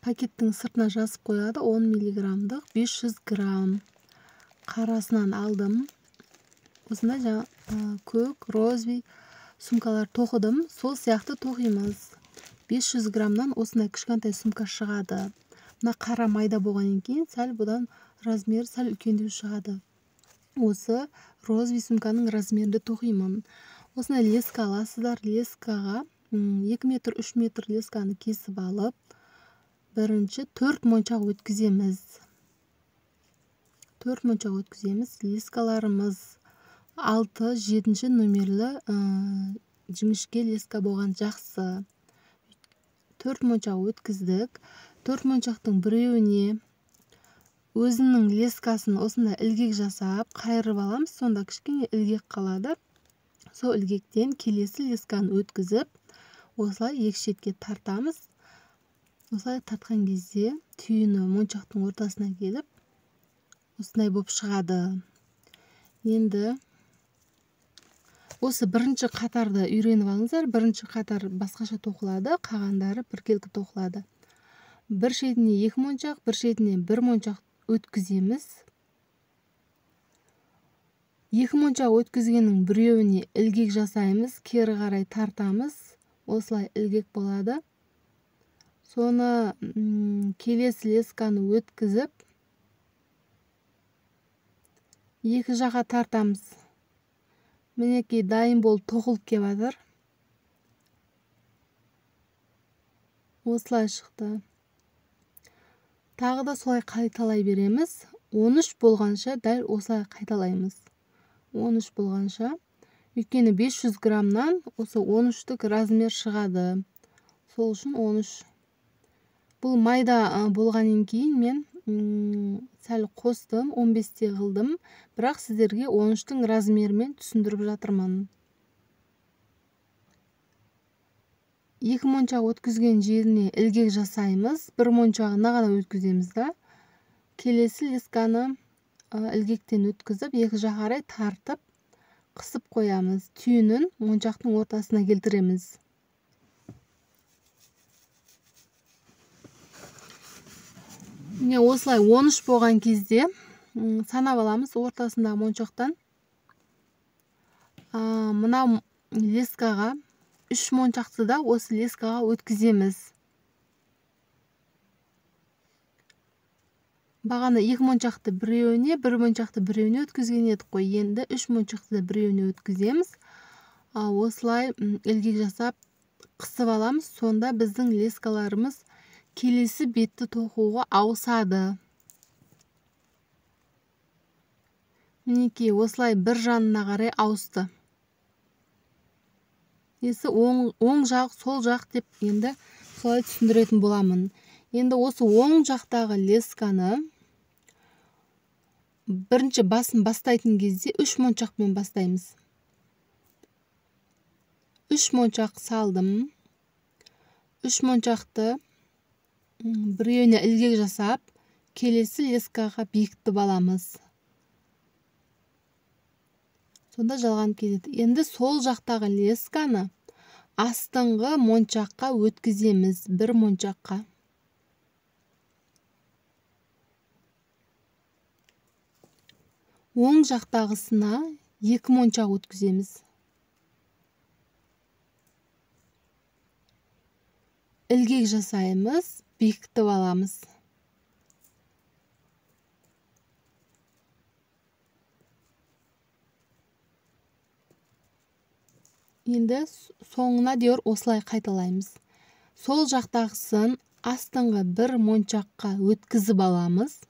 пакеттің сыртына жазып қояды. 10 миллиграммдық 500 грамм қарасынан алдым. Осындай жаңа көк, розовый сумкалар тоқыдым. Сол сияқты тоқимыз. 500 граммнан осындай кішкентай сумка шығады. Мына қара майда болғаннан кейін сәл бұдан размер сәл үлкендеу шығады. Осы розовый сумканың размерді тоқимын. Осындай леска аласыздар. Лескаға 2 метр, 3 метр лесканы кесіп алып, бірінші 4 моншақ өткіземіз. 4 моншақ өткіземіз. Лескаларымыз 6-7 номерлі жіңішке леска болған жақсы. 4 моншақ өткіздік. 4 моншақтың біреуіне өзінің лескасын осында ілгек жасап қайырып аламыз. Сонда кішкене ілгек қалады. Сол ілгектен келесі лесканы өткізіп, осылай екі шетке тартамыз. Осылай тартқан кезде түйіні моншақтың ортасына келіп, осындай болып шығады. Енді осы бірінші қатарды үйреніп алыңыздар. Бірінші қатар басқаша тоқылады, қалғандары біркелкі тоқылады. Бір шетіне 2 моншақ, бір шетіне 1 моншақ өткіземіз. 2 моншақ өткізгеннің біреуіне ілгек жасаймыз, кері қарай тартамыз. Осылай ілгек болады. Соны келесі лесканы өткізіп, екі жаққа тартамыз. Мінекей дайын болып тоқылып келіп жатыр. Осылай шықты. Тағы да солай қайталай береміз. 13 болғанша дәл осылай қайталаймыз. 13 болғанша. Өйткені 500 граммнан осы 13-тік размер шығады. Сол үшін 13. Бұл майда болғаннан кейін мен сәл қостым, 15-те қылдым. Бірақ сіздерге 13-тің размерімен түсіндіріп жатырмын. 2 моншақ өткізген жеріне ілгек жасаймыз. 1 моншағына ғана өткіземіз да. Келесі лесканы ілгектен өткізіп, екі жақ қарай тартып, қысып қоямыз. Түйінін моншақтың ортасына келтіреміз. Міне осылай 13 болған кезде санап аламыз ортасындағы моншақтан. Мына лескаға 3 моншақты да осы лескаға өткіземіз. Бағана 2 моншақты біреуіне, 1 моншақты біреуіне өткізген едік қой. Енді 3 моншақты да біреуіне өткіземіз. Осылай ілгек жасап қысып аламыз. Сонда біздің лескаларымыз келесі бетті тоқуға ауысады. Мінекей осылай бір жанына қарай ауысты. Есі оң жақ, сол жақ деп енді солай түсіндіретін боламын. Енді осы оң жақтағы лесканы бірінші басын бастайтын кезде 3 моншақпен бастаймыз. 3 моншақ салдым. 3 моншақты біреуіне ілгек жасап, келесі лескаға бекітіп аламыз. Сонда жалғанып кетеді. Енді сол жақтағы лесканы астыңғы моншаққа өткіземіз. 1 моншаққа. Оң жақтағысына 2 моншақ өткіземіз. Ілгек жасаймыз, бекітіп аламыз. Енді соңына дейін осылай қайталаймыз. Сол жақтағысын астыңғы 1 моншаққа өткізіп аламыз.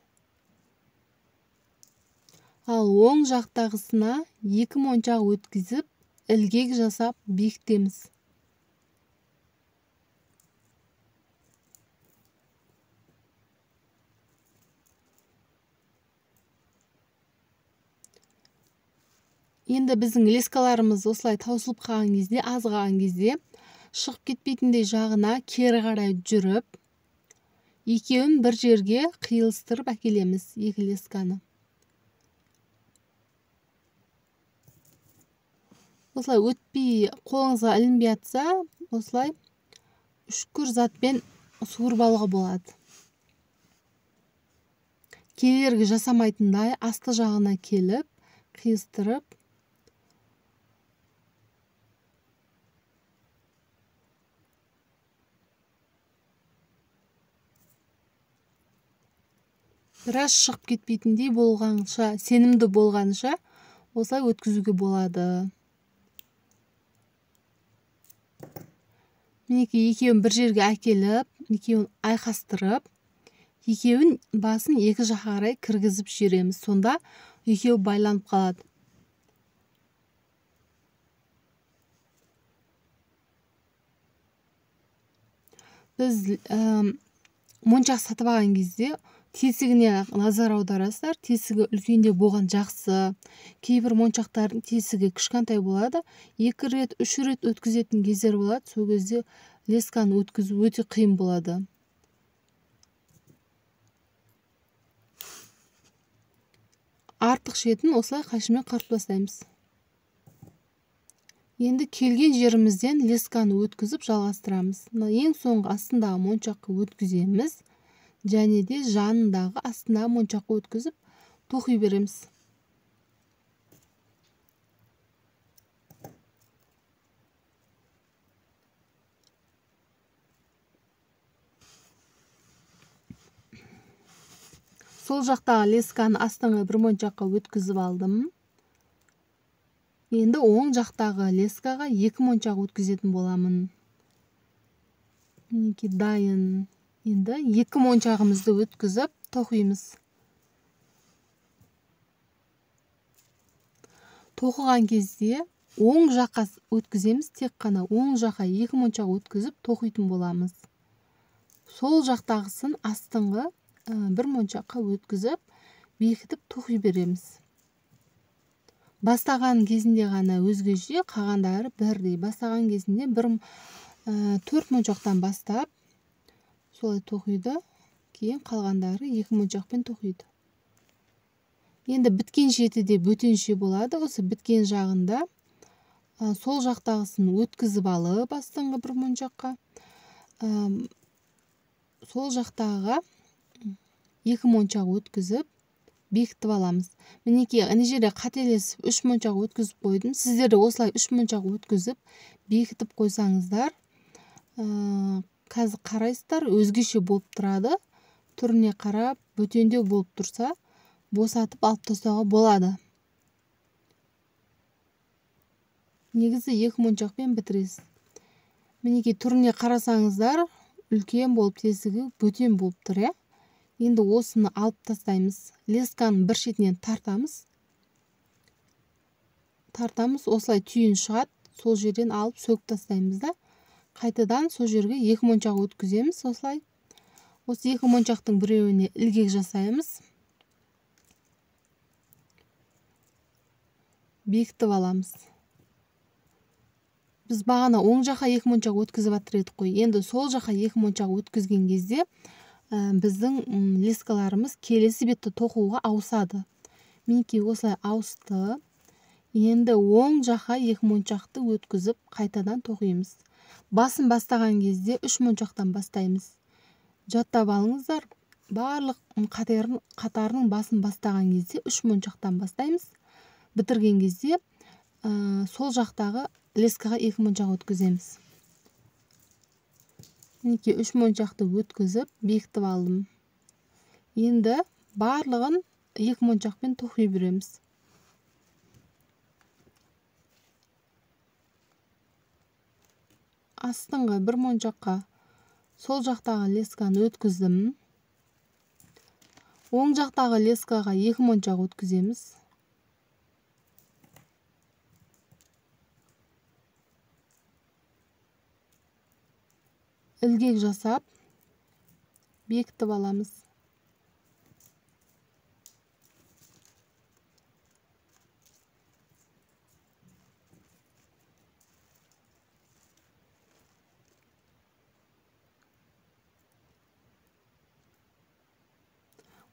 Ал оң жақтағысына 2 моншақ өткізіп, ілгек жасап бекітеміз. Енді біздің лескаларымыз осылай таусылып қалған кезде, аз қалған кезде, шығып кетпейтіндей жағына кері қарай жүріп, екеуін бір жерге қиылыстырып әкелеміз, екі лесканы. Осылай өтпей, қолыңызға ілінбей жатса, осылай үшкір затпен суырып алуға болады. кедергі жасамайтындай асты жағына келіп қиыстырып біраз шығып кетпейтіндей болғанша, сенімді болғанша осылай өткізуге болады. Мінекей екеуін бір жерге әкеліп, екеуін айқастырып, екеуін басын екі жаққа қарай кіргізіп жібереміз. Сонда екеуі байланып қалады. Біз моншақ сатып алған кезде тесігіне назар аударасыздар. Тесігі үлкенде болған жақсы. Кейбір моншақтардың тесігі кішкентай болады. 2 рет, 3 рет өткізетін кездер болады. Сол кезде лесканы өткізу өте қиын болады. Артық шетін осылай қайшымен қырып тастаймыз. Енді келген жерімізден лесканы өткізіп жалғастырамыз. Ең соңғы астындағы моншаққа өткіземіз. Және де жанындағы астындағы моншаққа өткізіп тоқи береміз. Сол жақтағы лесканы астыңғы бір моншаққа өткізіп алдым. Енді оң жақтағы лескаға 2 моншақ өткізетін боламын. Мінекей дайын. Енді 2 моншағымызды өткізіп тоқимыз. Тоқыған кезде оң жаққа өткіземіз, тек қана оң жаққа 2 моншақ өткізіп тоқитын боламыз. Сол жақтағысын астыңғы бір моншаққа өткізіп бекітіп тоқи береміз. Бастаған кезінде ғана өзгеше, қалғандары бірдей. Бастаған кезінде 4 моншақтан бастап солай тоқиды, кейін қалғандары 2 моншақпен тоқиды. Енді біткен шеті де бөтенше болады. Осы біткен жағында сол жақтағысын өткізіп алып астыңғы бір моншаққа, сол жақтағыға 2 моншақ өткізіп бекітіп аламыз. Мінекей ана жерде қателесіп 3 моншақ өткізіп қойдым. Сіздер де осылай 3 моншақ өткізіп бекітіп қойсаңыздар, қазір қарайсыздар, өзгеше болып тұрады. Түріне қарап, бөтендеу болып тұрса, босатып алып тастауға болады. Негізі 2 моншақпен бітіресіз. Мінекей түріне қарасаңыздар, үлкен болып тесігі бөтен болып тұр, иә? Енді осыны алып тастаймыз. Лесканың бір шетінен тартамыз. Осылай түйін шығады. Сол жерден алып сөгіп тастаймыз да. Қайтадан сол жерге 2 моншақ өткіземіз. Осылай. Осы 2 моншақтың біреуіне ілгек жасаймыз. Бекітіп аламыз. Біз бағана оң жаққа 2 моншақ өткізіп жатыр едік қой. Енді сол жаққа 2 моншақ өткізген кезде біздің лескаларымыз келесі бетті тоқуға ауысады. Мінекей осылай ауысты. Енді оң жаққа 2 моншақты өткізіп қайтадан тоқимыз. Басын бастаған кезде 3 моншақтан бастаймыз. Жаттап алыңыздар. Барлық қатарының басын бастаған кезде 3 моншақтан бастаймыз. Бітірген кезде сол жақтағы лескаға 2 моншақ өткіземіз. Мінекей 3 моншақты өткізіп бекітіп алдым. Енді барлығын 2 моншақпен тоқи береміз. Астыңғы бір моншаққа сол жақтағы лесканы өткіздім. Оң жақтағы лескаға 2 моншақ өткіземіз. Ілгек жасап бекітіп аламыз.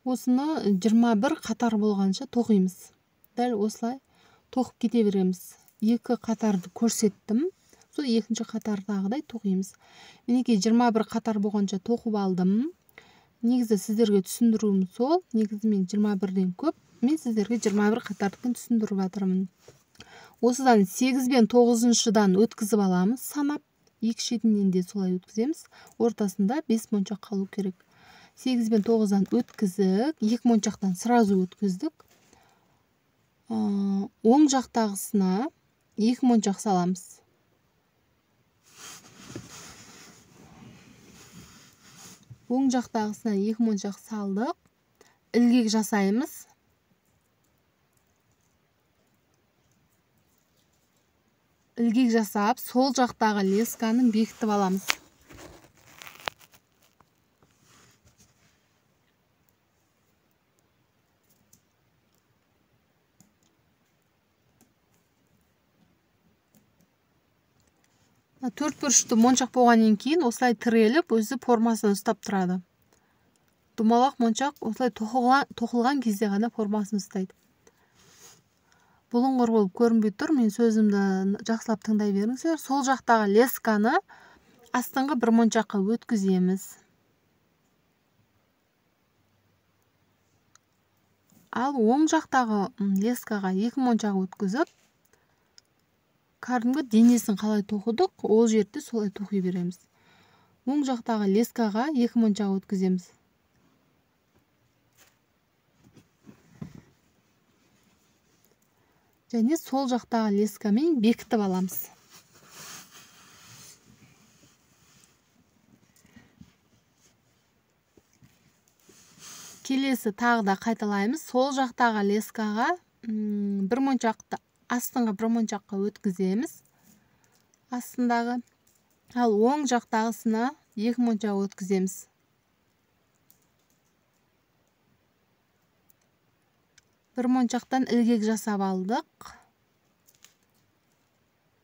Осыны 21 қатар болғанша тоқимыз. Дәл осылай тоқып кете береміз. 2 қатарды көрсеттім. Сол екінші қатардағыдай тоқимыз. Мінекей 21 қатар болғанша тоқып алдым. негізі сіздерге түсіндіруім сол. Негізі мен 21-ден көп. Мен сіздерге 21 қатардықын түсіндіріп жатырмын. Осыдан 8 бен 9-дан өткізіп аламыз санап. Екі шетінен де солай өткіземіз. Ортасында 5 моншақ қалу керек. 8 бен 9-дан өткізіп, 2 моншақтан сразу өткіздік. Оң жақтағысына 2 моншақ саламыз. Оң жақтағысына 2 моншақ салдық. Ілгек жасаймыз. Ілгек жасап, сол жақтағы лесканы бекітіп аламыз. Төрт бұрышты моншақ болғаннан кейін осылай тіреліп, өзі формасын ұстап тұрады. Домалақ моншақ осылай тоқылған кезде ғана формасын ұстайды. Бұлыңғыр болып көрінбей тұр, мен сөзімді жақсылап тыңдай беріңіздер. Сол жақтағы лесканы астыңғы бір моншаққа өткіземіз. Ал оң жақтағы лескаға 2 моншақ өткізіп, кәдімгі денесін қалай тоқыдық, ол жерді солай тоқи береміз. Оң жақтағы лескаға 2 моншақ өткіземіз. Және сол жақтағы лескамен бекітіп аламыз. Келесі тағы да қайталаймыз. Сол жақтағы лескаға бір моншақты астыңғы бір моншаққа өткіземіз. Астындағы. Ал оң жақтағысына 2 моншақ өткіземіз. Бір моншақтан ілгек жасап алдық.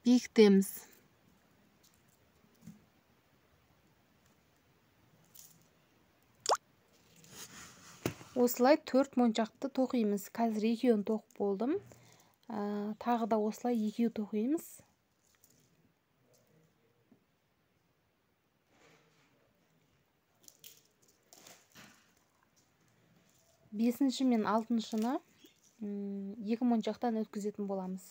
Бекітеміз. Осылай 4 моншақты тоқимыз. Қазір 2-ін тоқып болдым. Тағы да осылай 2 тоқимыз. Бесінші мен 6-шыны 2 моншақтан өткізетін боламыз.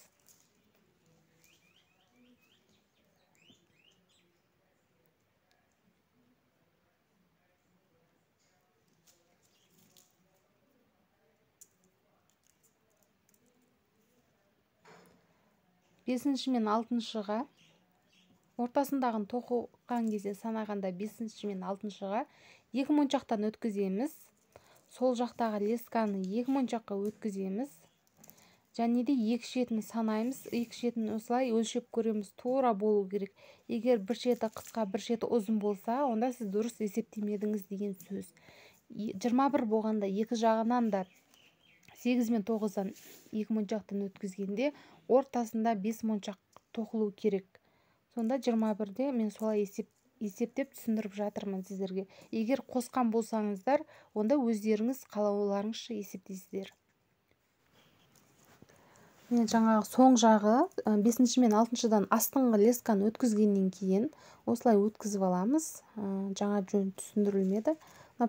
Бесінші мен 6-шыға ортасындағын тоқыған кезде санағанда 5-ші мен 6-шыға 2 моншақтан өткіземіз. Сол жақтағы лесканы 2 моншаққа өткіземіз. Және де 2 шетін санаймыз. 2 шетін осылай өлшеп көреміз. Тура болу керек. Егер бір шеті қысқа, бір шеті ұзын болса, онда сіз дұрыс есептемедіңіз деген сөз. 21 болғанда екі жағынан да 8 мен 9-дан 2 моншақтан өткізгенде ортасында 5 моншақ тоқылу керек. Сонда 21-де мен солай есептеп түсіндіріп жатырмын сіздерге. Егер қосқан болсаңыздар, онда өздеріңіз қалауларыңызша есептейсіздер. Мен жаңағы соң жағы 5-ші мен 6-шыдан астыңғы лесканы өткізгеннен кейін осылай өткізіп аламыз. Жаңа жөн түсіндірілмеді.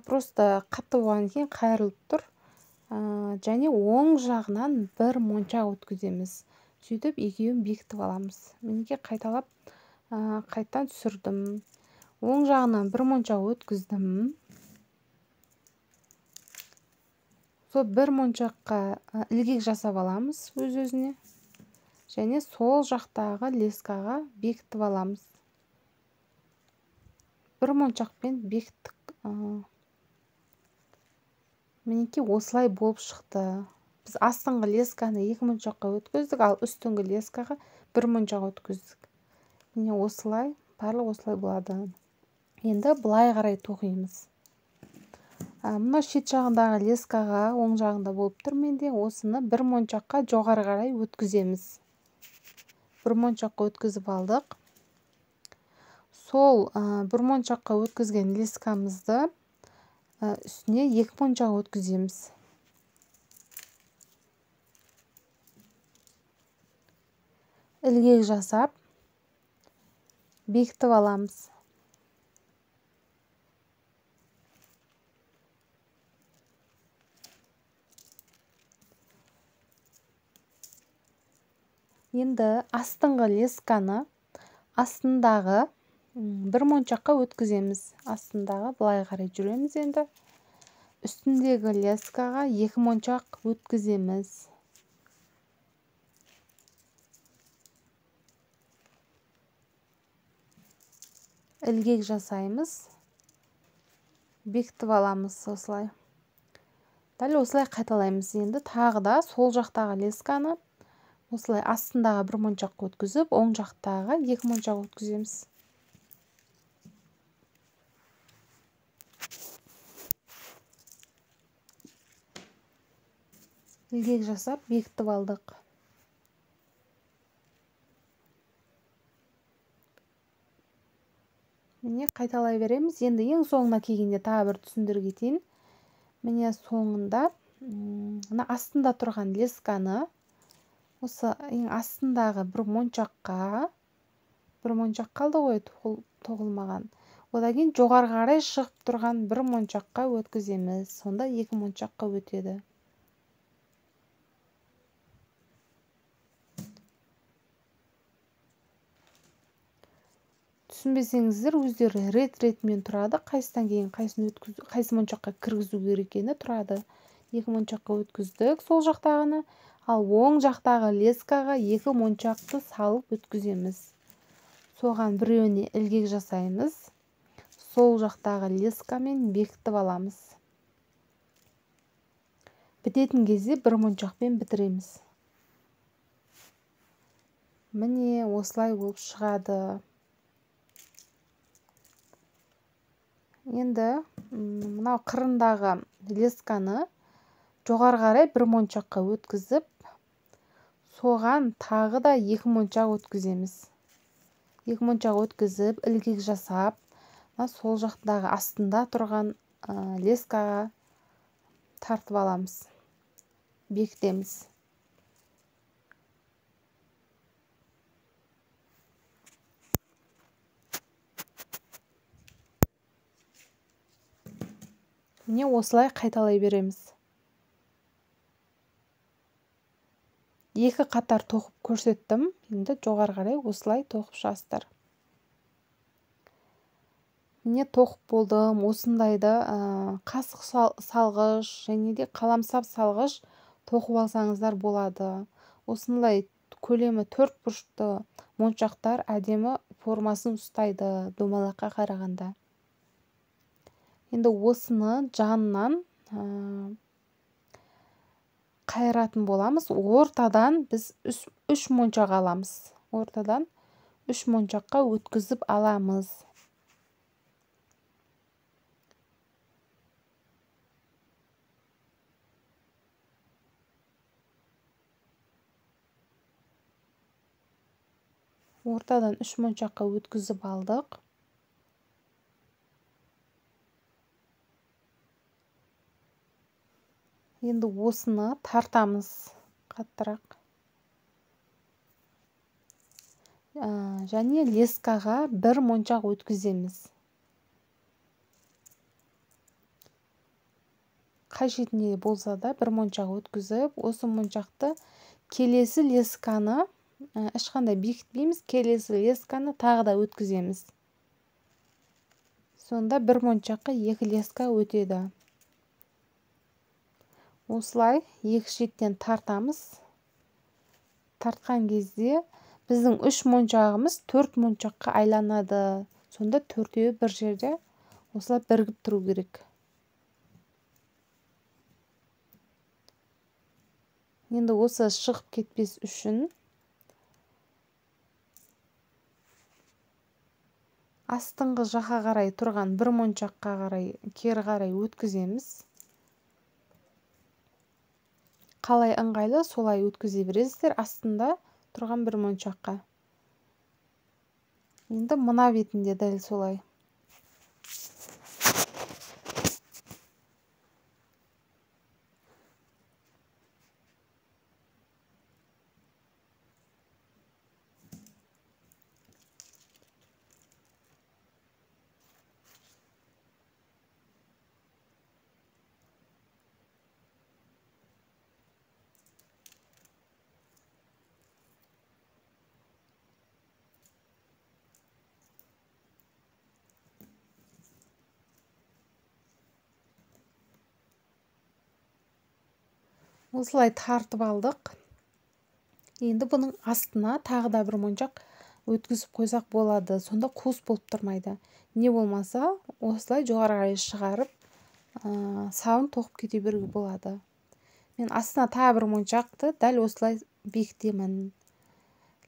Просто қатты болғаннан кейін қайырылып тұр. Және оң жағынан бір моншақ өткіземіз. Сөйтіп екеуін бекітіп аламыз. Меніке қайталап қайттан түсірдім. Оң жағынан бір моншақ өткіздім. Сол бір моншаққа ілгек жасап аламыз өз-өзіне. Және сол жақтағы лескаға бекітіп аламыз. Бір моншақпен бекіттік. Меніке осылай болып шықты. Біз астыңғы лесканы 2 моншаққа өткіздік, ал үстіңгі лескаға 1 моншақ өткіздік. Міне осылай, барлық осылай болады. Енді былай қарай тоқимыз. Мына шет жағындағы лескаға оң жағында болып тұр менде. Осыны 1 моншаққа жоғары қарай өткіземіз. 1 моншаққа өткізіп алдық. Сол 1 моншаққа өткізген лескамызды үстіне 2 моншақ өткіземіз. Ілгек жасап бекітіп аламыз. Енді астыңғы лесканы астындағы бір моншаққа өткіземіз. Астындағы былай қарай жүреміз. Енді үстіндегі лескаға 2 моншақ өткіземіз. Ілгек жасаймыз. Бекітіп аламыз осылай. Дәл осылай қайталаймыз. Енді тағы да сол жақтағы лесканы осылай астындағы 1 моншаққа өткізіп, оң жақтағы 2 моншақ өткіземіз. Ілгек жасап бекітіп алдық. Міне қайталай береміз. Енді ең соңына келгенде тағы бір түсіндіре кетейін. Міне соңында мына астында тұрған лесканы осы ең астындағы 1 моншаққа, 1 моншақ қалды ғой тоқылмаған. Одан кейін жоғарыға қарай шығып тұрған 1 моншаққа өткіземіз. Сонда 2 моншаққа өтеді. Түсінбесеңіздер өздері рет-ретімен тұрады. Қайсыдан кейін қайсы моншаққа кіргізу керек екені тұрады. 2 моншаққа өткіздік сол жақтағыны. Ал оң жақтағы лескаға 2 моншақты салып өткіземіз. Соған біреуіне ілгек жасаймыз. Сол жақтағы лескамен бекітіп аламыз. Бітетін кезде 1 моншақпен бітіреміз. Міне осылай болып шығады. Енді мынау қырындағы лесканы жоғары қарай 1 моншаққа өткізіп, соған тағы да 2 моншақ өткіземіз. 2 моншақ өткізіп, ілгек жасап, сол жақтағы астында тұрған лескаға тартып аламыз. Бекітеміз. Міне осылай қайталай береміз. 2 қатар тоқып көрсеттім. Енді жоғары қарай осылай тоқып шығасыздар. Міне тоқып болдым. Осындайды қасық салғыш және де қаламсап салғыш тоқып алсаңыздар болады. Осындай көлемі 4 бұрышты моншақтар әдемі формасын ұстайды домалаққа қарағанда. Енді осыны жанынан қайыратын боламыз. Ортадан біз 3 моншақ аламыз. Ортадан 3 моншаққа өткізіп аламыз. Ортадан 3 моншаққа өткізіп алдық. Енді осыны тартамыз қаттырақ. Және лескаға 1 моншақ өткіземіз. Қай шетіне болса да 1 моншақ өткізіп, осы моншақты келесі лесканы ешқандай бекітпейміз. Келесі лесканы тағы да өткіземіз. Сонда 1 моншаққа 2 леска өтеді. Осылай екі шеттен тартамыз. Тартқан кезде біздің 3 моншағымыз 4 моншаққа айланады. Сонда 4-еуі бір жерде осылай бірігіп тұру керек. Енді осы шығып кетпес үшін астыңғы жаққа қарай тұрған 1 моншаққа қарай кері қарай өткіземіз. Қалай ыңғайлы солай өткізе бересіздер астында тұрған 1 моншаққа. Енді мына бетінде дәл солай. Осылай тартып алдық. Енді бұның астына тағы да бір моншақ өткізіп қойсақ болады. Сонда қуыс болып тұрмайды. Не болмаса осылай жоғары қарай шығарып, сабын тоқып кете беруге болады. Мен астына тағы бір моншақты дәл осылай бекітемін.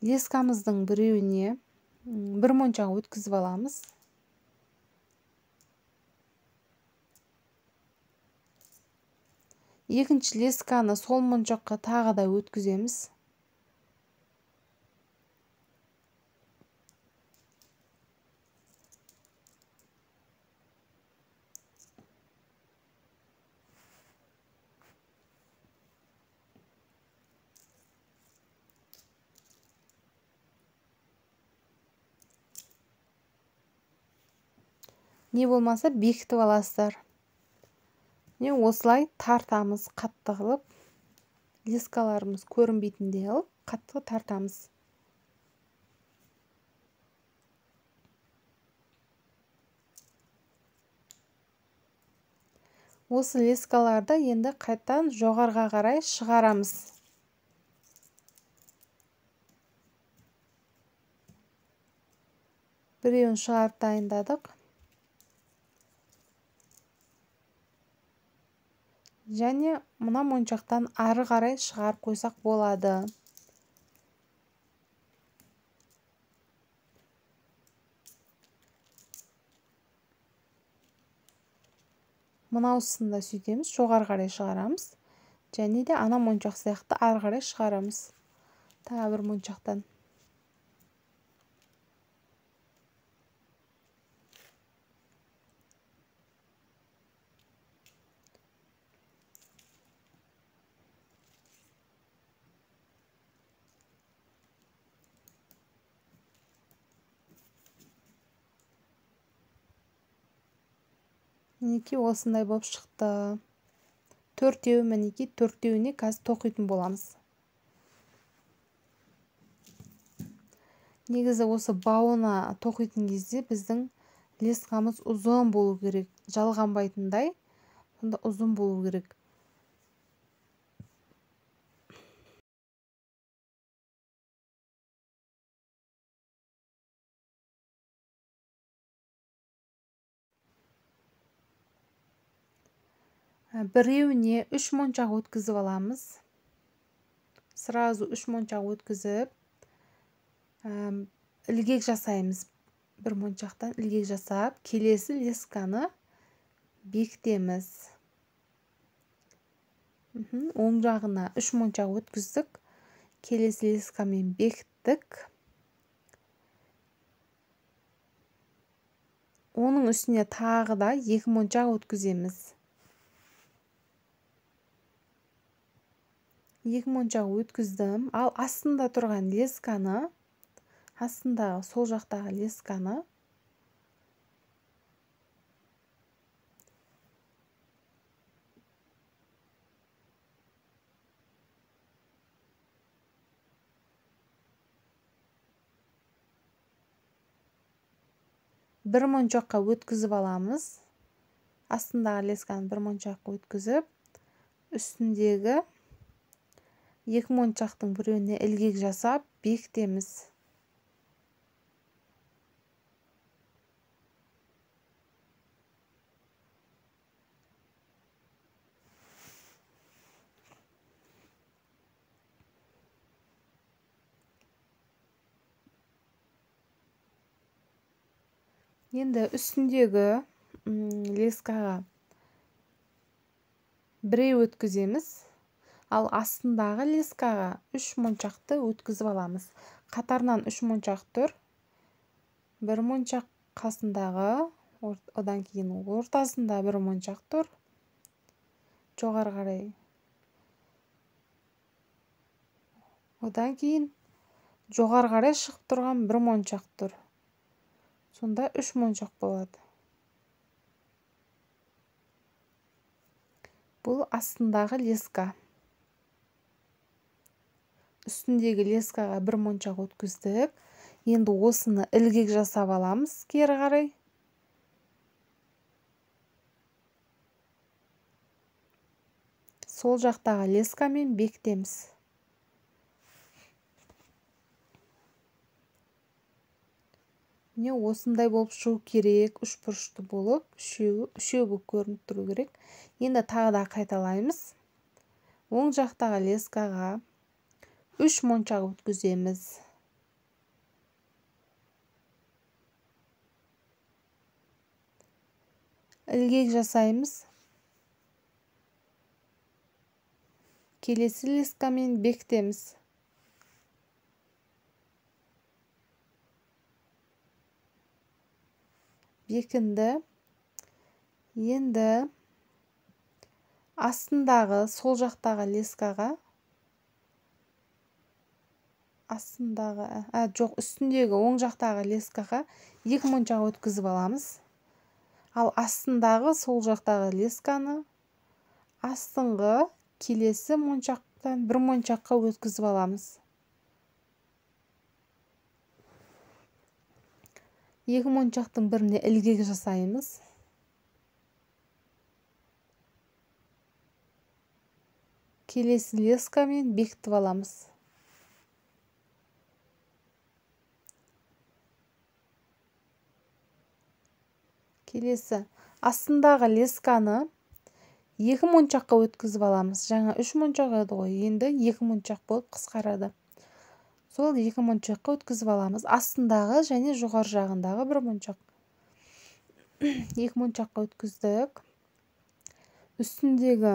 Лескамыздың біреуіне бір моншақ өткізіп аламыз. Екінші лесканы сол моншаққа тағы да өткіземіз. Не болмаса бекітіп аласыздар. Не осылай тартамыз, қатты қылып, лескаларымыз көрінбейтіндей қылып, қатты тартамыз. Осы лескаларды енді қайттан жоғарға қарай шығарамыз. Біреуін шығарып дайындадық. Және мына моншақтан ары қарай шығарып қойсақ болады. Мынаусын да сөйтеміз, жоғары қарай шығарамыз. Және де ана моншақ сияқты ары қарай шығарамыз. Тағы бір моншақтан. Мінекей осындай болып шықты. Төртеу, мінекей төртеуіне қазір тоқитын боламыз. Негізі осы бауына тоқитын кезде біздің лескамыз ұзын болу керек. Жалғанбайтындай, сонда ұзын болу керек. Біреуіне 3 моншақ өткізіп аламыз. Сразу 3 моншақ өткізіп, ілгек жасаймыз. Бір моншақтан ілгек жасап, келесі лесканы бекітеміз. Оң жағына 3 моншақ өткіздік. Келесі лескамен бекіттік. Оның үстіне тағы да 2 моншақ өткіземіз. 2 моншақ өткіздім. Ал астында тұрған лесканы, астындағы сол жақтағы лесканы бір моншаққа өткізіп аламыз. Астындағы лесканы бір моншаққа өткізіп, үстіндегі 2 моншақтың біреуіне ілгек жасап бекітеміз. Енді үстіндегі лескаға біреу өткіземіз. Ал астындағы лескаға 3 моншақты өткізіп аламыз. Қатарынан 3 моншақ тұр. Бір моншақ қасындағы, одан кейін ортасында бір моншақ тұр. Жоғары қарай. Одан кейін жоғары қарай шығып тұрған бір моншақ тұр. Сонда 3 моншақ болады. Бұл астындағы леска. Үстіндегі лескаға бір моншақ өткіздік. Енді осыны ілгек жасап аламыз кері қарай. сол жақтағы лескамен бекітеміз. Міне осындай болып шығу керек, үш бұрышты болып, үшеу болып көрініп тұру керек. Енді тағы да қайталаймыз. Оң жақтағы лескаға 3 моншақ өткіземіз. Ілгек жасаймыз. Келесі лескамен бекітеміз. Бекінді. Енді астындағы сол жақтағы лескаға үстіндегі оң жақтағы лескаға 2 моншақ өткізіп аламыз. Ал астындағы сол жақтағы лесканы астыңғы келесі моншақтан 1 моншаққа өткізіп аламыз. 2 моншақтың біріне ілгек жасаймыз. Келесі лескамен бекітіп аламыз. Келесі астындағы лесканы 2 моншаққа өткізіп аламыз. Жаңа 3 моншақ еді ғой, енді 2 моншақ болып қысқарады. Сол 2 моншаққа өткізіп аламыз. Астындағы және жоғары жағындағы 1 моншақ. 2 моншаққа өткіздік. Үстіндегі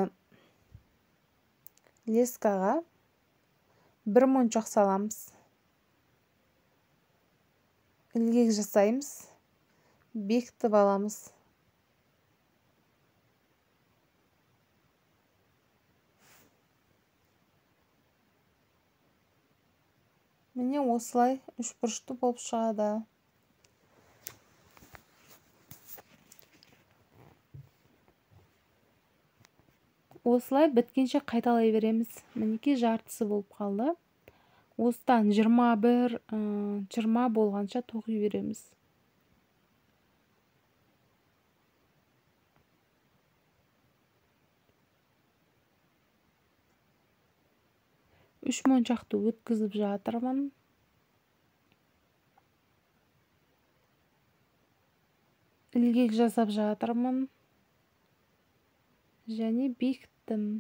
лескаға 1 моншақ саламыз. Ілгек жасаймыз. Бекітіп аламыз. Міне осылай 3 бұрышты болып шығады. Осылай біткенше қайталай береміз. Мінекей жартысы болып қалды. Осыдан 20 болғанша тоқи береміз. 3 моншақты өткізіп жатырмын. Ілгек жасап жатырмын. Және бекіттім.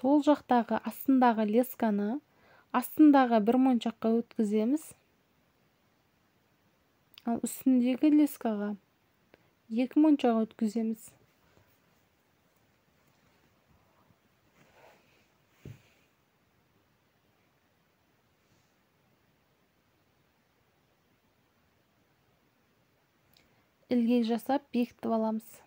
Сол жақтағы астындағы лесканы астындағы 1 моншаққа өткіземіз. Ал үстіндегі лескаға 2 моншақ өткіземіз. Ілгек жасап бекітіп аламыз.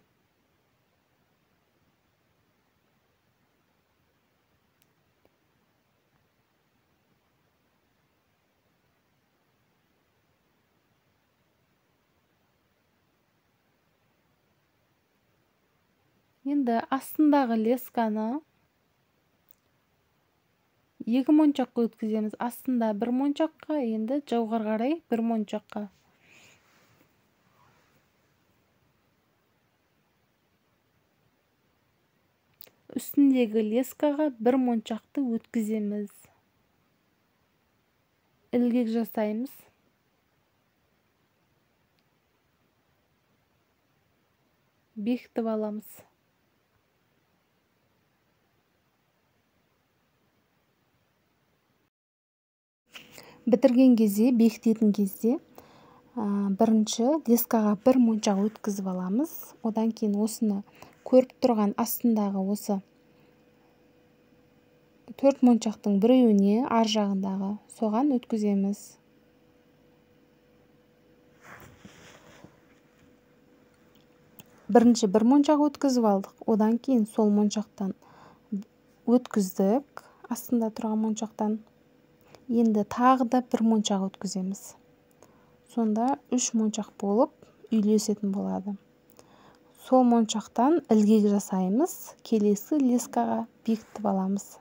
Енді астындағы лесканы 2 моншаққа өткіземіз. Астында 1 моншаққа, енді жоғары қарай 1 моншаққа. Үстіндегі лескаға 1 моншақты өткіземіз. Ілгек жасаймыз. Бекітіп аламыз. Бітірген кезде, бекітетін кезде бірінші лескаға 1 моншақ өткізіп аламыз. Одан кейін осыны көріп тұрған астындағы осы 4 моншақтың біреуіне ар жағындағы соған өткіземіз. Бірінші 1 моншақ өткізіп алдық. Одан кейін сол моншақтан өткіздік. Астында тұрған моншақтан. Енді тағы да 1 моншақ өткіземіз. Сонда 3 моншақ болып үйлесетін болады. сол моншақтан ілгек жасаймыз, келесі лескаға бекітіп аламыз.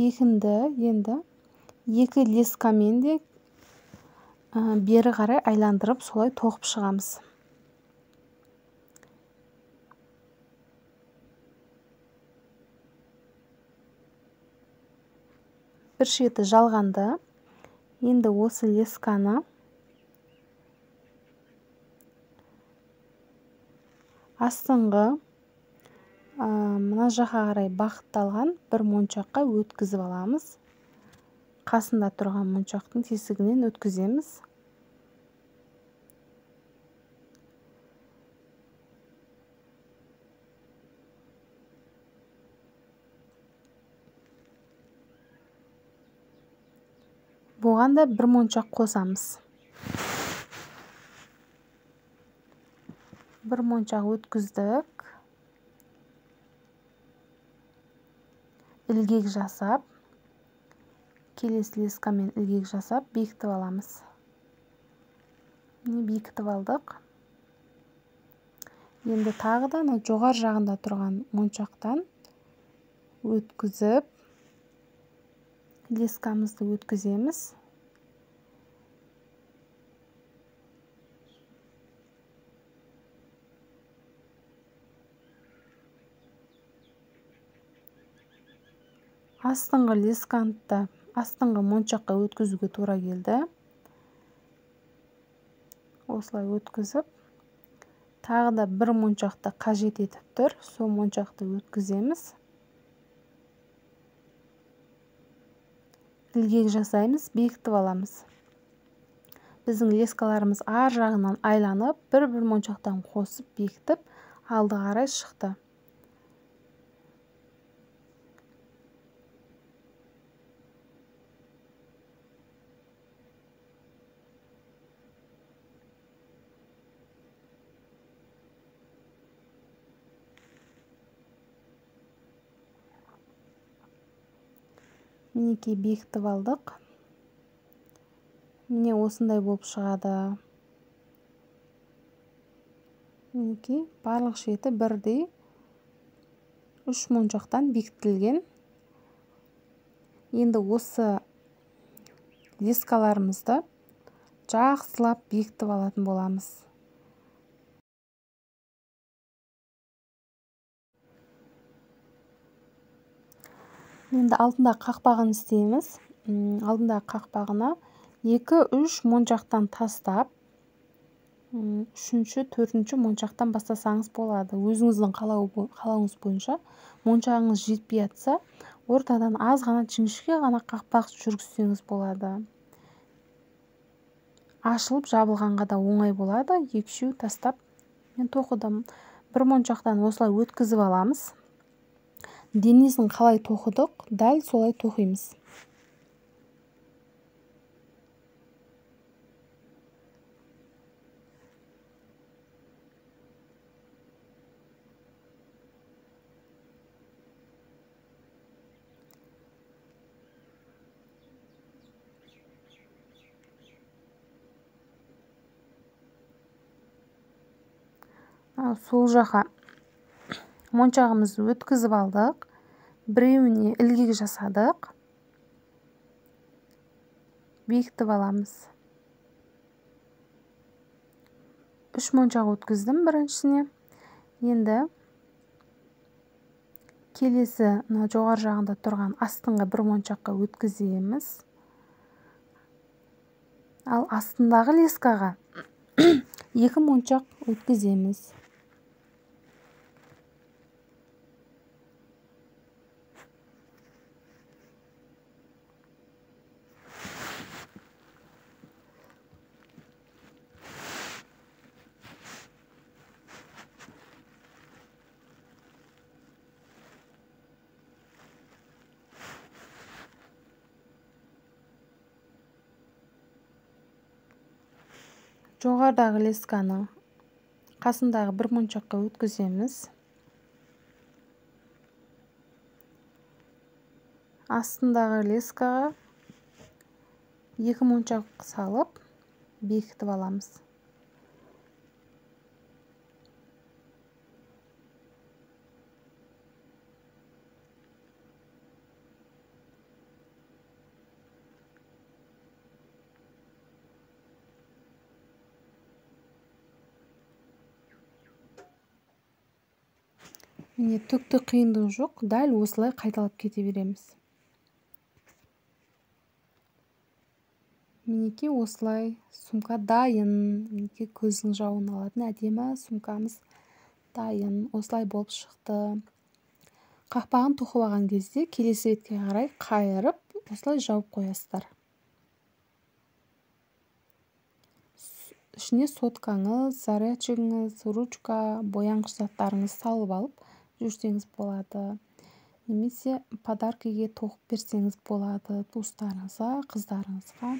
Бекінді. Енді екі лескамен де бері қарай айландырып солай тоқып шығамыз. Бір шеті жалғанды. Енді осы лесканы астыңғы мына жаққа қарай бағытталған бір моншаққа өткізіп аламыз. Қасында тұрған моншақтың тесігінен өткіземіз. Бұған да бір моншақ қосамыз. Бір моншақ өткіздік. Ілгек жасап, келесі лескамен ілгек жасап, бекітіп аламыз. Міне бекітіп алдық. Енді тағы да жоғар жағында тұрған моншақтан өткізіп, лескамызды өткіземіз. Астыңғы лескантты астыңғы моншаққа өткізуге тура келді. Осылай өткізіп, тағы да бір моншақты қажет етіп тұр. Сол моншақты өткіземіз. Ілгек жасаймыз, бекітіп аламыз. Біздің лескаларымыз ар жағынан айланып, бір-бір моншақтан қосып, бекітіп, алды қарай шықты. Мінекей бекітіп алдық. Міне осындай болып шығады. Мінекей барлық шеті бірдей 3 моншақтан бекітілген. Енді осы лескаларымызды жақсылап бекітіп алатын боламыз. Енді алдында қақпағын істейміз. Алдында қақпағына 2-3 моншақтан тастап, 3-ші, 4-ші моншақтан бастасаңыз болады. Өзіңіздің қалауыңыз бойынша моншағыңыз жетпей жатса, ортадан аз ғана жіңішке ғана қақпақ жүргізсеңіз болады. Ашылып жабылғанға да оңай болады. 2-3 тастап мен тоқыдым. Бір моншақтан осылай өткізіп аламыз. Денесін қалай тоқыдық, дәл солай тоқимыз. Сол жаққа моншағымызды өткізіп алдық. Біреуіне ілгек жасадық. Бекітіп аламыз. 3 моншақ өткіздім біріншісіне. Енді келесі жоғар жағында тұрған астыңғы бір моншаққа өткіземіз. Ал астындағы лескаға 2 моншақ өткіземіз. Жоғардағы лесканы қасындағы бір моншаққа өткіземіз. астындағы лескаға 2 моншақ салып бекітіп аламыз. Міне түкті қиындығы жоқ, дәл осылай қайталап кете береміз. Мінекей осылай сумка дайын. Мінекей көздің жауын алатын әдемі сумкамыз дайын. Осылай болып шықты. Қақпағын тоқып алған кезде келесі бетке қарай қайырып, осылай жауып қоясыздар. Ішіне соткаңыз, зарядчигіңіз, ручка, бояңғыш заттарыңыз салып алып жүрсеңіз болады. Немесе подаркаға тоқып берсеңіз болады туыстарыңызға, қыздарыңызға.